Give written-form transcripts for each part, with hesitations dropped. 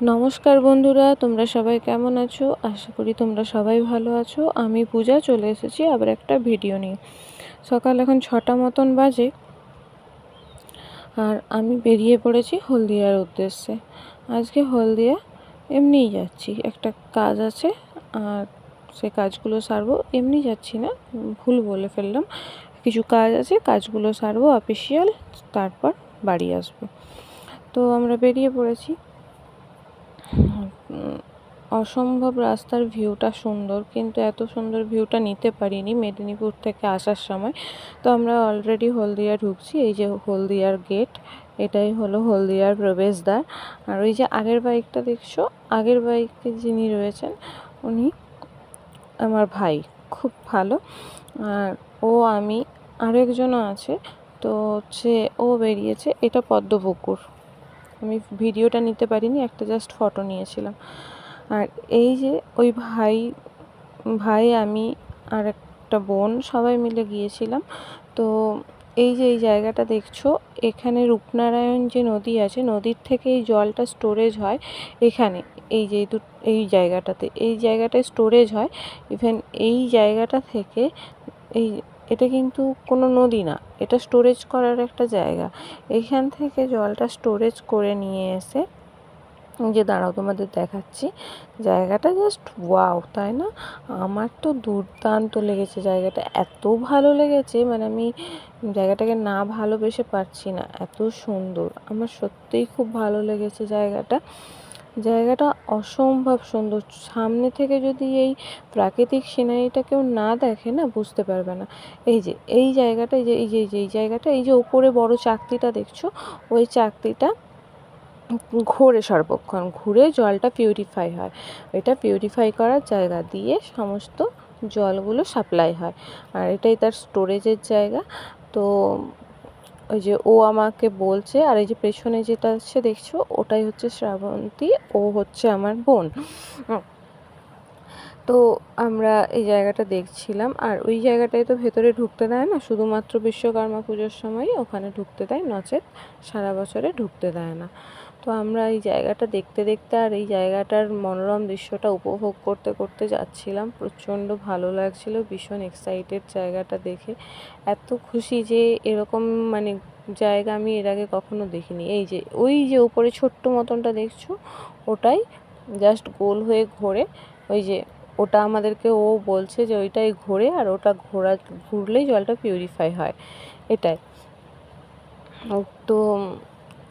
নমস্কার বন্ধুরা, তোমরা সবাই কেমন আছো? আশা করি তোমরা সবাই ভালো আছো। আমি পূজা চলে এসেছি আবার একটা ভিডিও নিয়ে। সকাল এখন 6টা মতন বাজে, আর আমি বেরিয়ে পড়েছি হলদিয়ার উদ্দেশ্যে। আজকে হলদিয়া এমনিই যাচ্ছি, একটা কাজ আছে আর সে কাজগুলো সারবো। এমনি যাচ্ছি না, ভুল বলে ফেললাম। কিছু কাজ আছে, কাজগুলো সারবো অফিসিয়াল, তারপর বাড়ি আসবো। তো আমরা বেরিয়ে পড়েছি। অসম্ভব রাস্তার ভিউটা সুন্দর, কিন্তু এত সুন্দর ভিউটা নিতে পারিনি মেদিনীপুর থেকে আসার সময়। তো আমরা অলরেডি হলদিয়া ঢুকছি। এই যে হলদিয়ার গেট, এটাই হলো হলদিয়ার প্রবেশদ্বার। আর ওই যে আগের বাইকটা দেখছো, আগের বাইকে যিনি রয়েছেন উনি আমার ভাই, খুব ভালো। আর ও, আমি, আরেকজনও আছে। তো হচ্ছে ও বেরিয়েছে। এটা পদ্মপুকুর। আমি ভিডিওটা নিতে পারিনি, একটা জাস্ট ফটো নিয়েছিলাম। আর এই যে ওই ভাই আমি আর একটা বোন সবাই মিলে গিয়েছিলাম। তো এই যে এই জায়গাটা দেখছো, এখানে রূপনারায়ণ যে নদী আছে, নদীর থেকে এই জলটা স্টোরেজ হয় এখানে। এই যে এই জায়গাটায় স্টোরেজ হয়। ইভেন এই জায়গাটা থেকে এই এটা কিন্তু কোনো নদী না, এটা স্টোরেজ করার একটা জায়গা। এখান থেকে জলটা স্টোরেজ করে নিয়ে এসে, যে দাঁড়াও তোমাদের দেখাচ্ছি জায়গাটা, জাস্ট ওয়াও, তাই না? আমার তো দুর্দান্ত লেগেছে জায়গাটা, এত ভালো লেগেছে, মানে আমি জায়গাটাকে না ভালোবেসে পারছি না, এত সুন্দর। আমার সত্যিই খুব ভালো লেগেছে জায়গাটা অসম্ভব সুন্দর। সামনে থেকে যদি এই প্রাকৃতিক সিনারিটা কেউ না দেখে না, বুঝতে পারবে না। এই যে এই জায়গাটা, এই জায়গাটা, এই যে উপরে বড় চাকতিটা দেখছো, ওই চাকতিটা ঘোরে, সর্বক্ষণ ঘুরে জলটা পিউরিফাই হয়। এটা পিউরিফাই করার জায়গা দিয়ে সমস্ত জলগুলো সাপ্লাই হয়, আর এটাই তার স্টোরেজের জায়গা। তো ওই যে ও আমাকে বলছে, আর এই যে পেছনে যেটা আছে দেখছো, ওটাই হচ্ছে শ্রাবন্তী, ও হচ্ছে আমার বোন। তো আমরা এই জায়গাটা দেখছিলাম। আর ওই জায়গাটায় তো ভেতরে ঢুকতে দেয় না, শুধুমাত্র বিশ্বকর্মা পুজোর সময়ই ওখানে ঢুকতে দেয়, নচেত সারা বছরে ঢুকতে দেয় না। তো আমরা এই জায়গাটা দেখতে দেখতে আর এই জায়গাটার মনোরম দৃশ্যটা উপভোগ করতে করতে যাচ্ছিলাম। প্রচণ্ড ভালো লাগছিল, ভীষণ এক্সাইটেড জায়গাটা দেখে। এত খুশি যে এরকম মানে জায়গা আমি এর আগে কখনো দেখিনি। এই যে ওই যে উপরে ছোট্ট মতনটা দেখছো, ওটাই জাস্ট গোল হয়ে ঘোরে। ওই যে ওটা আমাদেরকে ও বলছে যে ওইটাই ঘোরে, আর ওটা ঘুরলেই জলটা পিউরিফাই হয়, এটাই। তো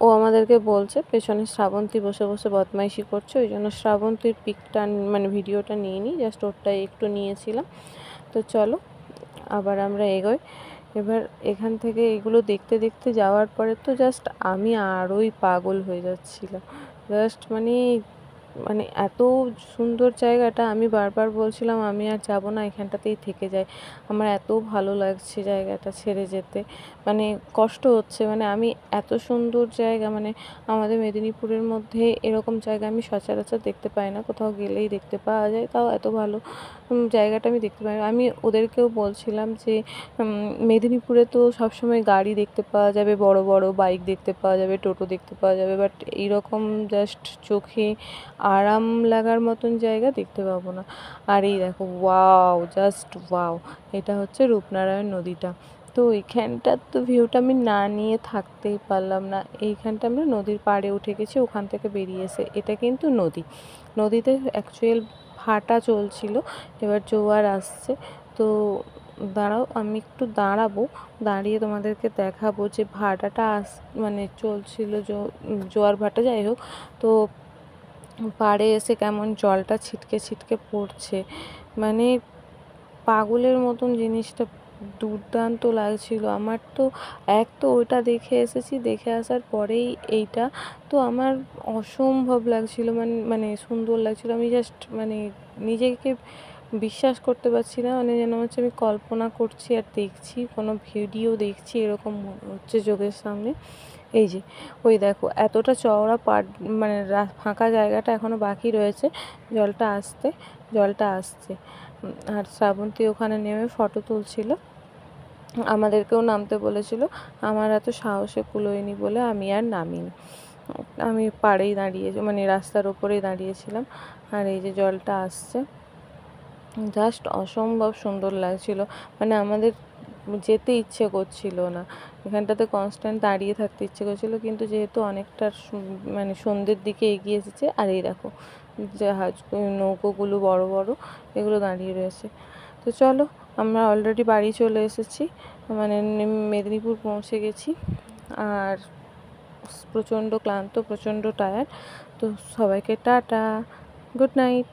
ও আমাদেরকে বলছে, পেছনে শ্রাবন্তী বসে বসে বদমাইশি করছে, ওই জন্য শ্রাবন্তীর পিকটা মানে ভিডিওটা নিইনি, জাস্ট ওটাই একটু নিয়েছিলাম। তো চলো আবার আমরা এগোই। এবার এখান থেকে এগুলো দেখতে দেখতে যাওয়ার পরে তো জাস্ট আমি আরোই পাগল হয়ে যাচ্ছিলাম। জাস্ট মানে মানে এত সুন্দর জায়গাটা, আমি বারবার বলছিলাম আমি আর যাব না, এখানটাতেই থেকে যাই। আমার এত ভালো লাগছে জায়গাটা ছেড়ে যেতে, মানে কষ্ট হচ্ছে। মানে আমি এত সুন্দর জায়গা, মানে আমাদের মেদিনীপুরের মধ্যে এরকম জায়গা আমি সচরাচর দেখতে পাই না, কোথাও গেলেই দেখতে পাওয়া যায়, তাও এত ভালো জায়গাটা আমি দেখতে পাই। আমি ওদেরকেও বলছিলাম যে মেদিনীপুরে তো সবসময় গাড়ি দেখতে পাওয়া যাবে, বড় বড় বাইক দেখতে পাওয়া যাবে, টোটো দেখতে পাওয়া যাবে, বাট এইরকম জাস্ট চোখে আরাম লাগার মতন জায়গা দেখতে পাবো না। আর এই দেখো, ওয়াও, জাস্ট ওয়াও, এটা হচ্ছে রূপনারায়ণ নদীটা। তো এইখানটার তো ভিউটা আমি না নিয়ে থাকতেই পারলাম না। এইখানটা আমরা নদীর পাড়ে উঠে গেছি, ওখান থেকে বেরিয়ে এসে, এটা কিন্তু নদীতে অ্যাকচুয়াল ভাটা চলছিল, এবার জোয়ার আসছে। তো দাঁড়াও, আমি একটু দাঁড়াবো, দাঁড়িয়ে তোমাদেরকে দেখাবো যে ভাটাটা মানে চলছিল, জোয়ার ভাটা, যাই হোক। তো পাড়ে এসে কেমন জলটা ছিটকে ছিটকে পড়ছে, মানে পাগলের মতন জিনিসটা দুর্দান্ত লাগছিল আমার। তো এক তো ওইটা দেখে এসেছি, দেখে আসার পরেই এইটা, তো আমার অসম্ভব লাগছিল, মানে সুন্দর লাগছিল। আমি জাস্ট মানে নিজেকে বিশ্বাস করতে পারছি না, মানে যেন হচ্ছে আমি কল্পনা করছি আর দেখছি, কোনো ভিডিও দেখছি, এরকম মনে হচ্ছে চোখের সামনে। এই যে ওই দেখো, এতটা চওড়া মানে ফাঁকা জায়গাটা এখনও বাকি রয়েছে জলটা আসছে। আর শ্রাবন্তী ওখানে নেমে ফটো তুলছিল, আমাদেরকেও নামতে বলেছিল, আমার এত সাহসে কুলোয়নি বলে আমি আর নামিনি। আমি পাড়েই দাঁড়িয়ে মানে রাস্তার ওপরেই দাঁড়িয়েছিলাম, আর এই যে জলটা আসছে, জাস্ট অসম্ভব সুন্দর লাগছিল। মানে আমাদের যেতে ইচ্ছে করছিল না, এখানটাতে কনস্ট্যান্ট দাঁড়িয়ে থাকতে ইচ্ছে করছিল, কিন্তু যেহেতু অনেকটা মানে সন্ধ্যের দিকে এগিয়ে এসেছে, আর এই দেখো জাহাজ নৌকোগুলো বড় বড় এগুলো দাঁড়িয়ে রয়েছে। তো চলো, আমরা অলরেডি বাড়ি চলে এসেছি, মানে মেদিনীপুর পৌঁছে গেছি, আর প্রচণ্ড ক্লান্ত, প্রচণ্ড টায়ার্ড। তো সবাইকে টাটা, গুড নাইট।